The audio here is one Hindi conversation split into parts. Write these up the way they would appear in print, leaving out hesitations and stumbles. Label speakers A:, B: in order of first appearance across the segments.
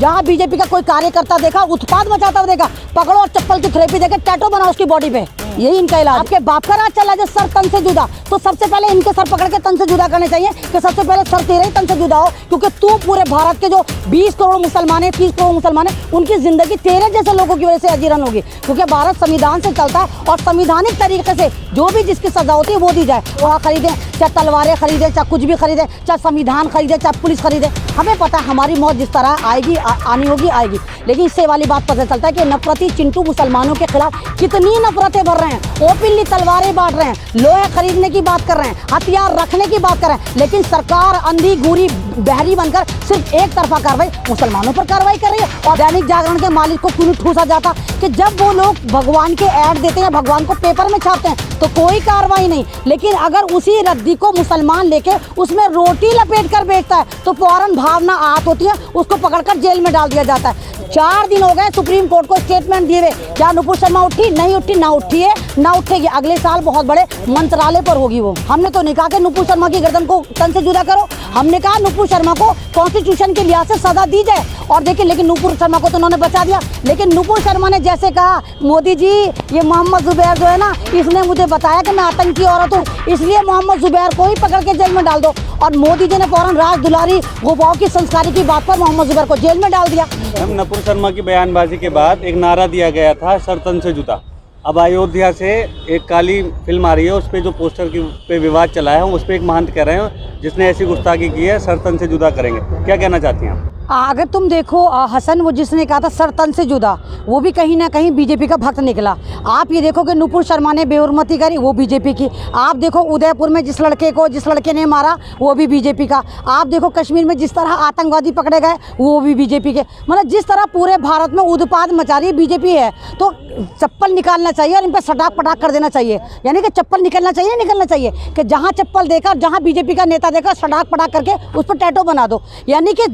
A: जहाँ बीजेपी का कोई कार्यकर्ता देखा उत्पाद मचाता हुआ देखा, पकड़ो और चप्पल की थेरेपी देकर टैटू बनाओ उसकी बॉडी पे, यही इनका इलाज। आपके बाप का राज चला जो सर तन से जुदा, तो सबसे पहले इनके सर पकड़ के तन से जुदा करने चाहिए कि सबसे पहले सर तेरे ही तन से जुदा हो, क्योंकि तू पूरे भारत के जो 20 करोड़ मुसलमान है, 30 करोड़ मुसलमान है, उनकी जिंदगी तेरे जैसे लोगों की वजह से अजीरन होगी, क्योंकि भारत संविधान से चलता है और संविधानिक तरीके से जो भी जिसकी सजा होती है वो दी जाए। वहाँ खरीदे, चाहे तलवारें खरीदे, चाहे कुछ भी खरीदे, चाहे संविधान खरीदे, चाहे पुलिस खरीदे, हमें पता है हमारी मौत जिस तरह आएगी आनी होगी आएगी। लेकिन इससे वाली बात पता चलता है कि नफरती चिंटू मुसलमानों के खिलाफ कितनी नफरतें भर रहे हैं, ओपनली तलवारें बांट रहे हैं, लोहे खरीदने की बात कर रहे हैं, हथियार रखने की बात कर रहे हैं, लेकिन सरकार अंधी गूरी बहरी बनकर सिर्फ एक तरफा कार्रवाई मुसलमानों पर कार्रवाई कर रही है। और दैनिक जागरण के मालिक को क्यों नहीं ठूसा जाता कि जब वो लोग भगवान के ऐड देते हैं, भगवान को पेपर में छापते हैं तो कोई कार्रवाई नहीं, लेकिन अगर उसी रद्दी को मुसलमान लेके उसमें रोटी लपेट कर बेचता है तो फौरन भावना आहत होती है, उसको पकड़कर जेल में डाल दिया जाता है। 4 दिन हो गए सुप्रीम कोर्ट को स्टेटमेंट दिए हुए, क्या नुपुर शर्मा उठी? नहीं उठी, ना उठी है ना उठेगी, अगले साल बहुत बड़े मंत्रालय पर होगी वो। हमने तो नहीं कहा कि नुपुर शर्मा की गर्दन को तन से जुदा करो, हमने कहा नुपुर शर्मा को कॉन्स्टिट्यूशन के लिहाज से सजा दी जाए। और देखिए, लेकिन नुपुर शर्मा को तो उन्होंने बचा दिया, लेकिन नुपुर शर्मा ने जैसे कहा मोदी जी ये मोहम्मद जुबैर जो है ना, इसने मुझे बताया कि मैं आतंकी औरत हूँ, इसलिए मोहम्मद जुबैर को ही पकड़ के जेल में डाल दो। और मोदी जी ने फौरन राज दुलारी गोपाओं की संस्कारी की बात पर मोहम्मद जुबैर को जेल में डाल दिया।
B: नुपुर शर्मा की बयानबाजी के बाद एक नारा दिया गया था सर तन से जुदा। अब अयोध्या से एक काली फिल्म आ रही है, उस पर जो पोस्टर की पे विवाद चला है, उस पर एक महंत कह रहे हैं जिसने ऐसी गुस्ताखी की है सर तन से जुदा करेंगे। क्या कहना चाहती हैं आप?
A: अगर तुम देखो हसन, वो जिसने कहा था सर तन से जुदा, वो भी कहीं ना कहीं बीजेपी का भक्त निकला। आप ये देखो कि नुपुर शर्मा ने बेहुरमती करी, वो बीजेपी की। आप देखो उदयपुर में जिस लड़के ने मारा वो भी बीजेपी का। आप देखो कश्मीर में जिस तरह आतंकवादी पकड़े गए वो भी बीजेपी के। मतलब जिस तरह पूरे भारत में उत्पाद मचा रही बीजेपी है, तो चप्पल निकालना चाहिए और इन पर सटाक पटाक कर देना चाहिए। यानी कि चप्पल निकलना चाहिए कि जहाँ चप्पल देखा, जहाँ बीजेपी का नेता देखा, सटाक पटाक करके उस पर टैटू बना दो। यानी कि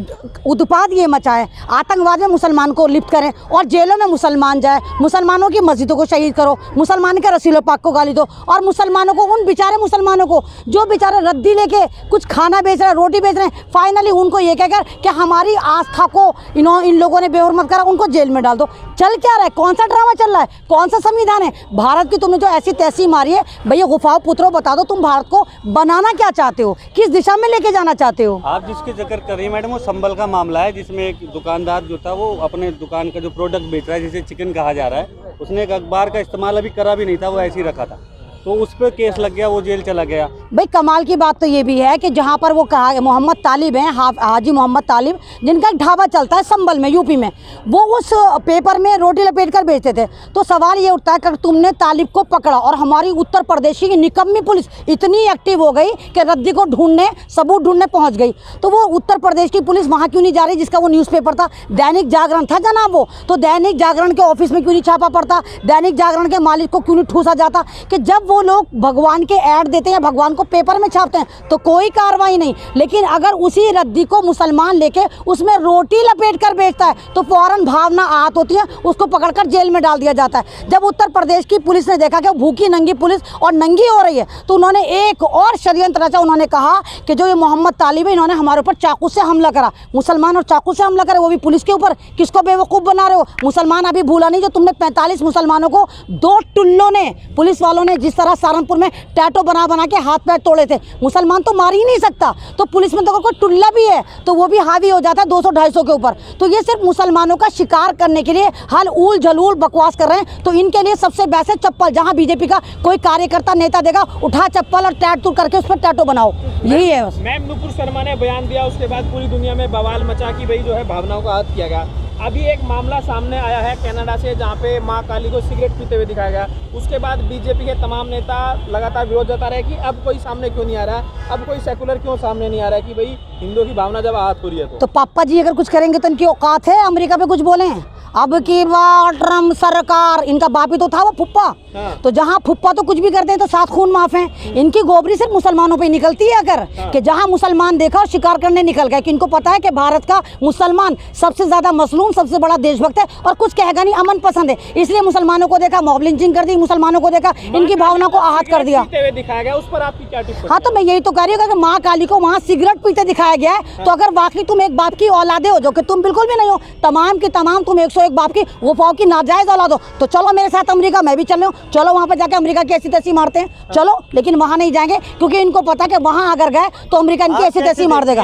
A: उत्पाद ये मचाए, आतंकवाद में मुसलमान को लिप्त करें और जेलों में मुसलमान जाए, मुसलमानों की मस्जिदों को शहीद करो, मुसलमान के रसीलो पाक को गाली दो, और मुसलमानों को, उन बेचारे मुसलमानों को जो बेचारे रद्दी लेके कुछ खाना बेच रहे हैं, रोटी बेच रहे हैं, फाइनली उनको ये कहकर कि हमारी आस्था को इन लोगों ने बेहुरमत करा, उनको जेल में डाल दो। चल क्या रहा है? कौन सा ड्रामा चल रहा है? कौन सा संविधान है? भारत की तुमने जो ऐसी तैसी मारी है, भैया गुफाओं पुत्रों बता दो तुम भारत को बनाना क्या चाहते हो, किस दिशा में लेके जाना चाहते हो?
B: आप जिसके जिक्र कर रही है मैडम, वो संभल का मामला है, जिसमें एक दुकानदार जो था वो अपने दुकान का जो प्रोडक्ट बेच रहा है, जिसे चिकन कहा जा रहा है, उसने एक अखबार का इस्तेमाल अभी करा भी नहीं था, वो ऐसे ही रखा था, तो उस पर केस लग गया, वो जेल चला गया।
A: भाई कमाल की बात तो ये भी है कि जहाँ पर वो कहा मोहम्मद तालिब हैं, हाजी मोहम्मद तालिब, जिनका एक ढाबा चलता है संभल में, यूपी में, वो उस पेपर में रोटी लपेट कर बेचते थे। तो सवाल ये उठता है कि तुमने तालिब को पकड़ा और हमारी उत्तर प्रदेश की निकम्मी पुलिस इतनी एक्टिव हो गई कि रद्दी को ढूंढने, सबूत ढूंढने पहुँच गई, तो वो उत्तर प्रदेश की पुलिस वहाँ क्यों नहीं जा रही? जिसका वो न्यूज़पेपर था, दैनिक जागरण था जनाब, वो तो दैनिक जागरण के ऑफिस में क्यों नहीं छापा पड़ता? दैनिक जागरण के मालिक को क्यों नहीं ठूसा जाता कि जब वो लोग भगवान के ऐड देते हैं, भगवान को पेपर में छापते हैं तो कोई कार्रवाई नहीं, लेकिन अगर उसी रद्दी को मुसलमान लेके उसमें रोटी लपेट कर बेचता है तो फौरन भावना आहत होती है, उसको पकड़कर जेल में डाल दिया जाता है। जब उत्तर प्रदेश की पुलिस ने देखा कि भूखी नंगी पुलिस और नंगी हो रही है, तो उन्होंने एक और षड्यंत्र रचा। उन्होंने कहा कि जो ये मोहम्मद तालिब है, इन्होंने हमारे ऊपर चाकू से हमला करा, मुसलमान और चाकू से हमला करे, वो भी पुलिस के ऊपर। किसको बेवकूफ़ बना रहे हो? मुसलमान अभी भूला नहीं जो तुमने 45 मुसलमानों को 2 टुल्लों ने, पुलिस वालों ने जिस तरह सहारनपुर में टैटो बना के हाथ पैर तोड़े थे। मुसलमान तो मार ही नहीं सकता, तो पुलिस में तो अगर कोई टुल्ला भी है तो वो भी हावी हो जाता है 200-250 के ऊपर। तो ये सिर्फ मुसलमानों का शिकार करने के लिए हल ऊल झलूल बकवास कर रहे हैं। तो इनके लिए सबसे बेस्ट है चप्पल, जहां बीजेपी का कोई कार्यकर्ता नेता देगा, उठा चप्पल और टैटू करके उस पर टैटू बनाओ, यही है।
C: मैम नुपुर शर्मा ने बयान दिया, उसके बाद पूरी दुनिया में बवाल मचा कि भाई जो है भावनाओं का आहत किया गया। अभी एक मामला सामने आया है कनाडा से, जहां पे मां काली को सिगरेट पीते हुए दिखाया गया। उसके बाद बीजेपी के तमाम नेता लगातार विरोध जता रहे कि अब कोई सामने क्यों नहीं आ रहा, अब कोई सेकुलर क्यों सामने नहीं आ रहा है कि भाई हिंदुओं की भावना जब आहत हो रही है तो
A: पापा जी अगर कुछ करेंगे तो इनकी औकात है अमेरिका पे कुछ बोले? अब की बार ट्रम्प सरकार, इनका बाप ही तो था वो फुप्पा,
C: हाँ।
A: तो जहाँ फुप्पा तो कुछ भी करते हैं तो 7 खून माफ हैं। इनकी गोबरी सिर्फ मुसलमानों पे निकलती है अगर कि जहाँ मुसलमान देखा और शिकार करने निकल गए, कि इनको पता है कि भारत का मुसलमान सबसे ज्यादा मसलूम, सबसे बड़ा देशभक्त है और कुछ कहेगा नहीं, अमन पसंद है, इसलिए मुसलमानों को देखा मॉब लिंचिंग कर दी, मुसलमानों को देखा इनकी भावना को आहत कर दिया।
C: पीते हुए दिखाया गया, उस पर आपकी क्या टिप्पणी?
A: हाँ, तो मैं यही तो कह रही हूँ कि माँ काली को वहाँ सिगरेट पीते दिखाया गया है। तो अगर वाकई तुम एक बाप की औलादे हो, जो कि तुम बिल्कुल भी नहीं हो, तमाम की तमाम तुम 101 बाप की वफाओं की नाजायज औलाद हो, तो चलो मेरे साथ अमेरिका, मैं भी चल रही हूँ, चलो वहाँ पर जाके अमेरिका की ऐसी तैसी मारते हैं, चलो। लेकिन वहाँ नहीं जाएंगे क्योंकि इनको पता है कि वहाँ अगर गए तो अमेरिका इनकी ऐसी तैसी मार देगा।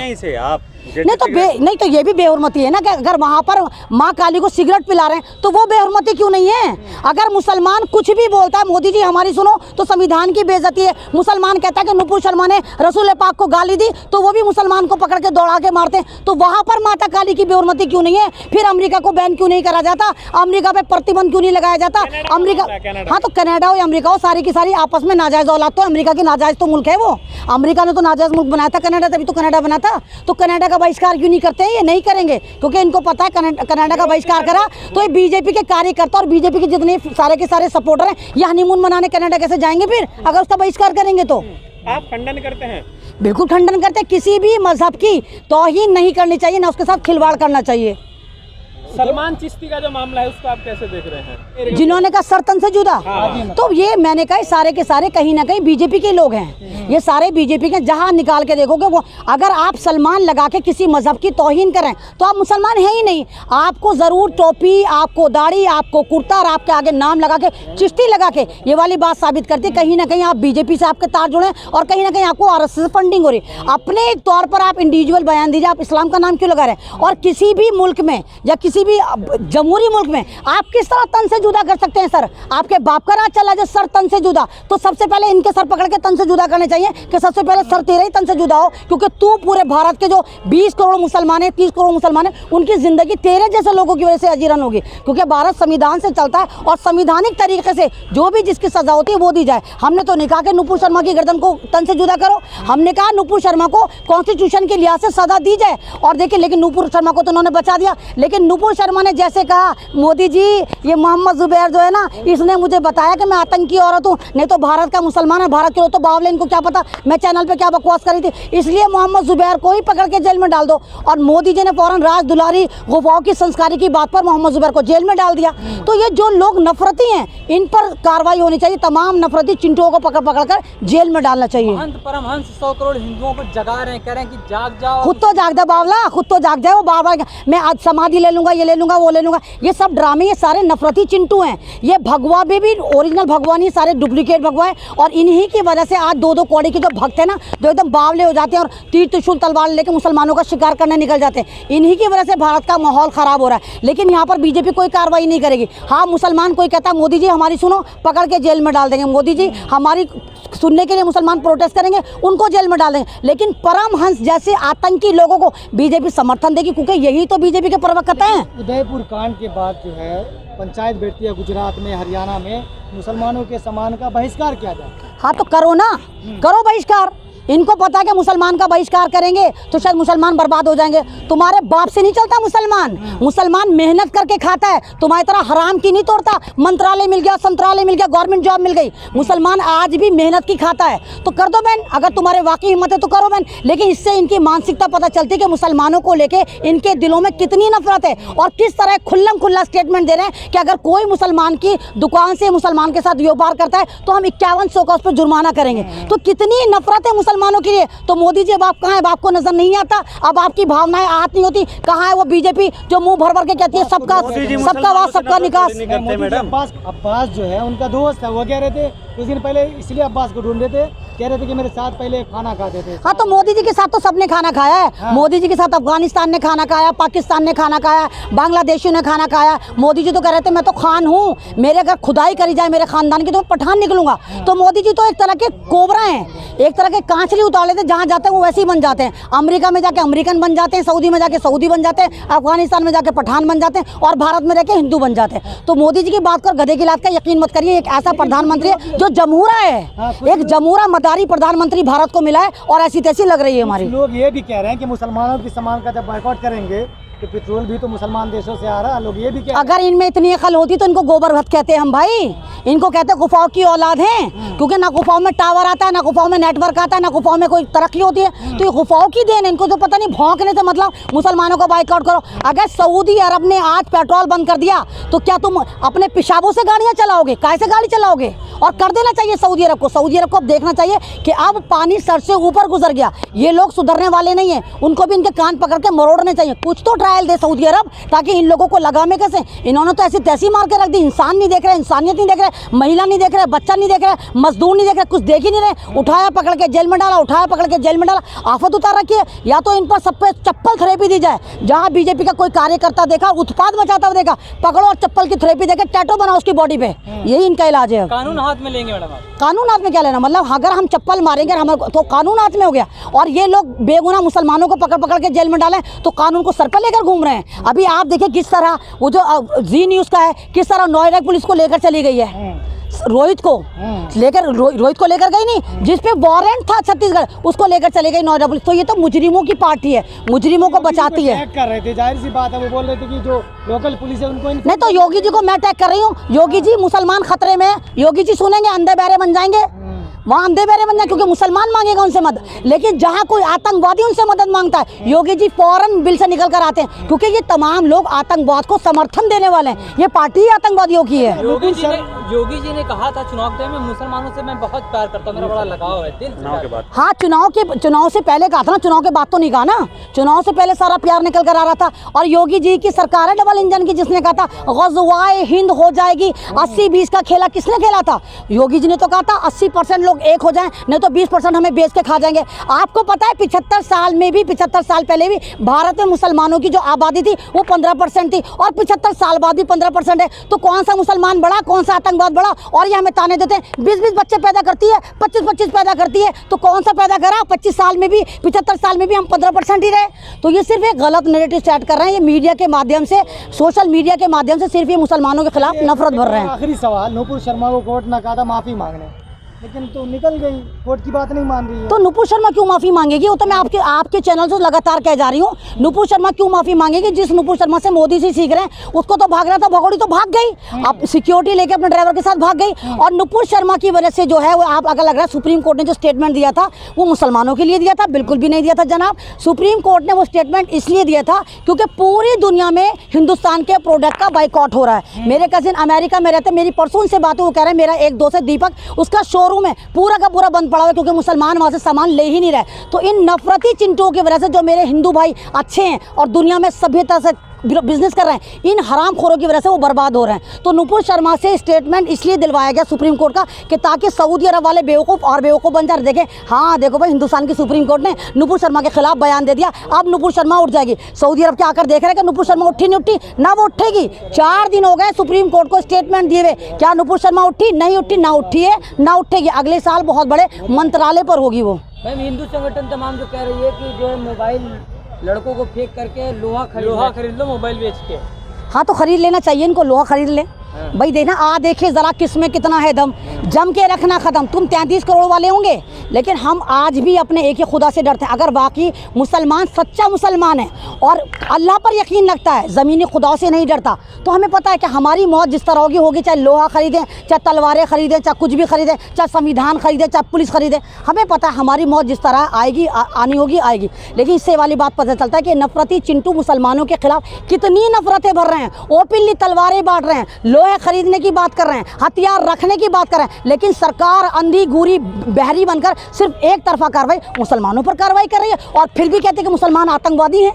A: नहीं तो ये भी बेहुरमती है ना कि अगर वहाँ पर माँ काली को सिगरेट पिला रहे हैं तो वो बेहुरमती क्यों नहीं है? अगर मुसलमान कुछ भी बोलता है, मोदी जी हमारी सुनो, तो संविधान की बेइज्जती है। मुसलमान कहता है कि नुपुर शर्मा ने रसूल पाक को गाली दी, तो वो भी मुसलमान को पकड़ के दौड़ा के मारते हैं। तो वहाँ पर माता काली की बेहुरमती क्यों नहीं है? फिर अमेरिका को बैन क्यों नहीं करा जाता? अमेरिका पे प्रतिबंध क्यों नहीं लगाया जाता? अमेरिका, हाँ तो कनाडा हो या अमेरिका हो, सारी की सारी आपस में नाजायज औलाद तो अमेरिका की नाजायज तो मुल्क है वो। अमेरिका ने तो नाजायज मुल्क बनाया था कनाडा, तभी तो कनाडा बना था। तो कनाडा का बहिष्कार क्यों नहीं करते हैं? ये नहीं करेंगे क्योंकि इनको पता है कनाडा का बहिष्कार करा तो ये बीजेपी के कार्यकर्ता और बीजेपी के जितने सारे के सारे सपोर्टर हैं, ये हनीमून मनाने कनाडा कैसे जाएंगे फिर अगर उसका बहिष्कार करेंगे तो?
C: आप खंडन करते हैं?
A: बिल्कुल खंडन करते हैं। किसी भी मजहब की तौहीन नहीं करनी चाहिए, ना उसके साथ खिलवाड़ करना चाहिए।
C: सलमान चिश्ती का जो मामला है उसको आप कैसे देख रहे हैं?
A: जिन्होंने कहा सर तन से जुदा, तो ये मैंने कहा सारे के सारे कहीं ना कहीं बीजेपी के लोग हैं। ये सारे बीजेपी के, जहां निकाल के देखोगे वो, अगर आप सलमान लगा के किसी मजहब की तौहीन करें तो आप मुसलमान हैं ही नहीं। आपको जरूर टोपी, आपको दाढ़ी, आपको कुर्ता और आपके आगे नाम लगा के, चिश्ती लगा के, ये वाली बात साबित करती है कहीं ना कहीं आप बीजेपी से आपके तार जुड़े और कहीं ना कहीं आपको आरएसएस फंडिंग हो रही है। अपने तौर पर आप इंडिविजुअल बयान दीजिए, आप इस्लाम का नाम क्यों लगा रहे हैं? और किसी भी मुल्क में या किसी भी जमहूरी मुल्क में आप किस तरह तन से जुदा कर सकते हैं? सर, आपके बाप का राज चला जो सर तन से जुदा, तो सबसे पहले इनके सर पकड़ के तन से जुदा करने चाहिए कि सबसे पहले सर तेरे ही तन से जुदा हो, क्योंकि तू पूरे भारत के जो 20 करोड़ मुसलमान है, 30 करोड़ मुसलमान है, उनकी जिंदगी तेरे जैसे लोगों की वजह से अजीरन होगी। क्योंकि भारत संविधान से चलता है और संवैधानिक तरीके से जो भी जिसकी सजा होती है वो दी जाए। हमने तो नहीं कहा कि नुपुर शर्मा की गर्दन को तन से जुदा करो, हमने कहा नुपुर शर्मा को कॉन्स्टिट्यूशन के लिहाज से सजा दी जाए। और देखिए, लेकिन नुपुर शर्मा को तो उन्होंने बचा दिया। लेकिन नुपुर शर्मा ने जैसे कहा, मोदी जी ये मोहम्मद जुबैर जो है ना, इसने मुझे बताया कि मैं आतंकी औरत हूँ, नहीं तो भारत का मुसलमान है, भारत के लोग तो बावले, इनको क्या पता मैं चैनल पे क्या बकवास करी थी। इसलिए मोहम्मद जुबैर को ही पकड़ के जेल में डाल दो। और मोदी जी ने फौरन राज दुलारी गुफाओं की संस्कारी की बात पर मोहम्मद जुबैर को जेल में डाल दिया। तो ये जो लोग नफरती हैं, इन पर कार्रवाई होनी चाहिए। तमाम नफरती चिंटुओं को पकड़ पकड़ कर जेल में डालना चाहिए।
D: महंत परमहंस 100 करोड़ हिंदुओं को जगा रहे हैं, कह रहे हैं कि जाग जाओ।
A: खुद तो जाग जा बावला, खुद तो जाग जाए। वो बार बार मैं आज समाधि ले लूंगा, ये ले लूंगा, वो ले लूंगा, ये सब ड्रामे, ये सारे नफरती चिंटू हैं। ये भगवा भी ओरिजिनल भगवा नहीं, सारे डुप्लीकेट भगवा है। और इन्हीं की वजह से आज 2-2 कौड़ी के जो भक्त है ना, जो एकदम बावले हो जाते हैं और तीर त्रिशूल तलवार लेके मुसलमानों का शिकार करने निकल जाते हैं, इन्हीं की वजह से भारत का माहौल खराब हो रहा है। लेकिन यहाँ पर बीजेपी कोई कार्रवाई नहीं करेगी। हाँ, मुसलमान कोई कहता है मोदी जी हमारी सुनो, पकड़ के जेल में डाल देंगे। मोदी जी हमारी सुनने के लिए मुसलमान प्रोटेस्ट करेंगे, उनको जेल में डाल देंगे। लेकिन परमहंस जैसे आतंकी लोगों को बीजेपी समर्थन देगी, क्योंकि यही तो बीजेपी के प्रवक्ता हैं।
E: उदयपुर कांड के बाद जो है पंचायत बैठती है गुजरात में, हरियाणा में, मुसलमानों के सामान का बहिष्कार किया जाए।
A: हाँ तो करो ना, करो बहिष्कार। इनको पता है कि मुसलमान का बहिष्कार करेंगे तो शायद मुसलमान बर्बाद हो जाएंगे। तुम्हारे बाप से नहीं चलता मुसलमान, मुसलमान मेहनत करके खाता है, तुम्हारी तरह हराम की नहीं तोड़ता। मंत्रालय मिल गया, संत्रालय मिल गया, गवर्नमेंट जॉब मिल गई, मुसलमान आज भी मेहनत की खाता है। तो कर दो बैन, अगर तुम्हारे वाकई हिम्मत है तो करो बैन। लेकिन इससे इनकी मानसिकता पता चलती है कि मुसलमानों को लेके इनके दिलों में कितनी नफरत है और किस तरह खुल्लम खुल्ला स्टेटमेंट दे रहे हैं कि अगर कोई मुसलमान की दुकान से मुसलमान के साथ व्यापार करता है तो हम 5100 का उस पर जुर्माना करेंगे। तो कितनी नफरत है मुसलमानों के लिए। तो मोदी जी अब आप कहाँ है? अब आपको नजर नहीं आता, अब आपकी भावनाएं आहत नहीं होती। कहाँ है वो बीजेपी जो मुंह भर भर के कहती है सबका आवाज, सबका निकास?
E: अब्बास जो है उनका दोस्त है, वो कह रहे थे कुछ दिन पहले, इसलिए अब्बास को ढूंढ रहे थे, कह रहे थे कि मेरे साथ पहले खाना खाते थे।
A: हाँ तो मोदी जी के साथ तो सबने खाना खाया है। हाँ। मोदी जी के साथ अफगानिस्तान ने खाना खाया, पाकिस्तान ने खाना खाया, बांग्लादेशियों ने खाना खाया। मोदी जी तो कह रहे थे मैं तो खान हूँ, मेरे अगर खुदाई करी जाए मेरे खानदान की तो मैं पठान निकलूंगा। तो मोदी जी तो एक तरह के कोबरा हैं, एक तरह के कांचली उतार लेते, जहाँ जाते हैं वो वैसे ही बन जाते हैं। अमेरिका में जाके अमेरिकन बन जाते हैं, सऊदी में जाके सऊदी बन जाते हैं, अफगानिस्तान में जाके पठान बन जाते हैं और भारत में रहकर हिंदू बन जाते हैं। तो मोदी जी की बात कर गधे की लात का यकीन मत करिए। एक ऐसा प्रधानमंत्री है जो जमहूरा है, एक जमहूरा मदारी प्रधानमंत्री भारत को मिला है और ऐसी तैसी लग रही है हमारी।
E: लोग ये भी कह रहे हैं कि मुसलमानों की सामान का जब बायकॉट करेंगे तो पेट्रोल भी तो मुसलमान देशों से आ रहा है। लोग ये भी कह,
A: अगर इनमें इतनी अकल होती तो इनको गोबर भत कहते हैं हम भाई। इनको कहते हैं गुफाओं की औलाद हैं, क्योंकि ना गुफाओं में टावर आता है, ना गुफाओं में नेटवर्क आता है, ना गुफाओं में कोई तरक्की होती है। तो ये गुफाओं की देन है, इनको तो पता नहीं भौंकने से मतलब मुसलमानों को बाइकआउट करो। अगर सऊदी अरब ने आज पेट्रोल बंद कर दिया तो क्या तुम अपने पेशाबों से गाड़ियाँ चलाओगे? कैसे गाड़ी चलाओगे? और कर देना चाहिए सऊदी अरब को। सऊदी अरब को अब देखना चाहिए कि अब पानी सर से ऊपर गुजर गया, ये लोग सुधरने वाले नहीं हैं, उनको भी इनके कान पकड़ के मरोड़ने चाहिए। कुछ तो ट्रायल दे सऊदी अरब, ताकि इन लोगों को लगा में कैसे। इन्होंने तो ऐसी तैसी मार के रख दी, इंसान नहीं देख रहे, इंसानियत नहीं देख रहे, महिला नहीं देख रहे, बच्चा नहीं देख रहे, मजदूर नहीं देख रहे, कुछ देख ही नहीं रहे। उठाया पकड़ के जेल में डाला, उठाया पकड़ के जेल में डाला, आफत उतार रखी है। या तो इन पर सब पे चप्पल थेरेपी दी जाए, जहाँ बीजेपी का कोई कार्यकर्ता देखा उत्पाद मचाता हुआ देखा, पकड़ो और चप्पल की थेरेपी देके टैटू बनाओ उसकी बॉडी पे, यही इनका इलाज है।
D: कानून हाथ में लेंगे मैडम आप?
A: कानून हाथ में क्या लेना, मतलब अगर हम चप्पल मारेंगे हमारे तो कानून हाथ में हो गया। और ये लोग बेगुनाह मुसलमानों को पकड़ पकड़ के जेल में डालें तो कानून को सर पर लेकर घूम रहे हैं। अभी आप देखिए किस तरह वो जो जी न्यूज़ का है, किस तरह नोएडा पुलिस को लेकर चली गई है, रोहित को लेकर रोहित को लेकर गई नहीं, जिस पे वारंट था छत्तीसगढ़, उसको लेकर चले गई नोएडा पुलिस। तो ये तो मुजरिमों की पार्टी है, मुजरिमों को बचाती है।
E: कर रहे थे, जाहिर सी बात है, वो बोल रहे थे कि जो लोकल पुलिस है उनको
A: नहीं तो योगी जी को मैं अटैक कर रही हूँ, योगी जी मुसलमान खतरे में, योगी जी सुनेंगे अंधे बहरे बन जाएंगे, वहाँ अंधे बहरे बन जाए, क्योंकि मुसलमान मांगेगा उनसे मदद। लेकिन जहाँ कोई आतंकवादी उनसे मदद मांगता है, योगी जी फौरन बिल से निकल कर आते हैं, क्योंकि ये तमाम लोग आतंकवाद को समर्थन देने वाले हैं। ये पार्टी ही आतंकवादियों की है।
D: योगी जी ने कहा था चुनाव के में मुसलमानों से मैं बहुत प्यार करता हूँ, मेरा बड़ा लगाव है दिल से।
A: हाँ, चुनाव से पहले कहा था ना, चुनाव के बाद तो नहीं कहा ना, चुनाव से पहले सारा प्यार निकल कर आ रहा था। और योगी जी की सरकार है डबल इंजन की, जिसने कहा था ग़ज़वाए हिंद हो जाएगी, 80-20 का खेला किसने खेला था? योगी जी ने तो कहा था 80% लोग एक हो जाएं, नहीं तो 20% हमें बेच के खा जाएंगे। आपको पता है 75 साल में भी, 75 साल पहले भी भारत में मुसलमानों की जो आबादी थी वो 15% थी, और 75 साल बाद भी 15% है। तो कौन सा मुसलमान बढ़ा, कौन सा आतंकवाद बढ़ा? और ये हमें ताने देते हैं 20-20 बच्चे पैदा करती है, 25-25 पैदा करती है, तो कौन सा पैदा करा? 25 साल में भी, 75 साल में भी हम 15% ही रहे। तो ये सिर्फ एक गलत नैरेटिव सेट कर रहे हैं, ये मीडिया के माध्यम से, सोशल मीडिया के माध्यम से सिर्फ ये मुसलमानों के खिलाफ नफरत भर रहे हैं।
E: आखिरी सवाल, नुपुर शर्मा को कोर्ट ने कहा था माफी मांगने, लेकिन तो निकल गई, कोर्ट की बात नहीं मान रही है।
A: तो नुपुर शर्मा क्यों माफी मांगेगी? वो तो मैं आपके चैनल से लगातार कह जा रही हूँ, नुपुर शर्मा क्यों माफी मांगेगी? जिस नुपुर शर्मा से मोदी से सीख रहे हैं, उसको तो भाग रहा था भगोड़ी, तो भाग गई, अब सिक्योरिटी लेके अपने ड्राइवर के साथ भाग गई। और नुपुर शर्मा की वजह से जो है वो आप अगर लग रहा है सुप्रीम कोर्ट ने जो स्टेटमेंट दिया था वो मुसलमानों के लिए दिया था, बिल्कुल भी नहीं दिया था जनाब। सुप्रीम कोर्ट ने वो स्टेटमेंट इसलिए दिया था क्योंकि पूरी दुनिया में हिंदुस्तान के प्रोडक्ट का बाइकआउट हो रहा है। मेरे कजिन अमेरिका में रहते, मेरी परसों उनसे बात हुई, वो कह रहे हैं मेरा एक दोस्त है दीपक, उसका शोरूम है पूरा का पूरा बंद पड़ा हुआ है, क्योंकि मुसलमान वहाँ से सामान ले ही नहीं रहे। तो इन नफरती चिंटुओं की वजह से जो मेरे हिंदू भाई अच्छे हैं और दुनिया में सभ्यता से बिजनेस कर रहे हैं, इन हरामखोरों की वजह से वो बर्बाद हो रहे हैं। तो नुपुर शर्मा से स्टेटमेंट इसलिए दिलवाया गया सुप्रीम कोर्ट का कि ताकि सऊदी अरब वाले बेवकूफ़ और बेवकूफ़ बन जाए, देखें हाँ देखो भाई हिंदुस्तान की सुप्रीम कोर्ट ने नुपुर शर्मा के खिलाफ बयान दे दिया, अब नुपुर शर्मा उठ जाएगी। सऊदी अरब के आकर देख रहे हैं कि नुपुर शर्मा उठी नहीं उठी, ना वो उठेगी। 4 दिन हो गए सुप्रीम कोर्ट को स्टेटमेंट दिए हुए, क्या नुपुर शर्मा उठी? नहीं उठी, ना उठी है ना उठेगी। अगले साल बहुत बड़े मंत्रालय पर होगी वो।
D: मैम, हिंदू संगठन तमाम जो कह रही है कि जो है मोबाइल लड़कों को फेंक करके लोहा खरीद लो मोबाइल बेच के।
A: हाँ तो खरीद लेना चाहिए इनको, लोहा खरीद ले भाई। देखना देखे ज़रा किसमें कितना है दम, जम के रखना ख़त्म। तुम 33 करोड़ वाले होंगे, लेकिन हम आज भी अपने एक ही खुदा से डरते हैं। अगर बाकी मुसलमान सच्चा मुसलमान है और अल्लाह पर यकीन रखता है, ज़मीनी खुदा से नहीं डरता, तो हमें पता है कि हमारी मौत जिस तरह होगी, चाहे लोहा खरीदें, चाहे तलवारें खरीदें, चाहे कुछ भी खरीदें, चाहे संविधान खरीदें, चाहे पुलिस खरीदें, हमें पता है हमारी मौत जिस तरह आएगी आनी होगी आएगी। लेकिन इससे वाली बात पता चलता है कि नफरती चिंटू मुसलमानों के खिलाफ कितनी नफरतें भर रहे हैं, ओपनली तलवारें बांट रहे हैं, लोहे खरीदने की बात कर रहे हैं, हथियार रखने की बात कर रहे हैं। लेकिन सरकार अंधी गूरी बहरी बनकर सिर्फ एक तरफा कार्रवाई मुसलमानों पर कार्रवाई कर रही है, और फिर भी कहते हैं कि मुसलमान आतंकवादी हैं।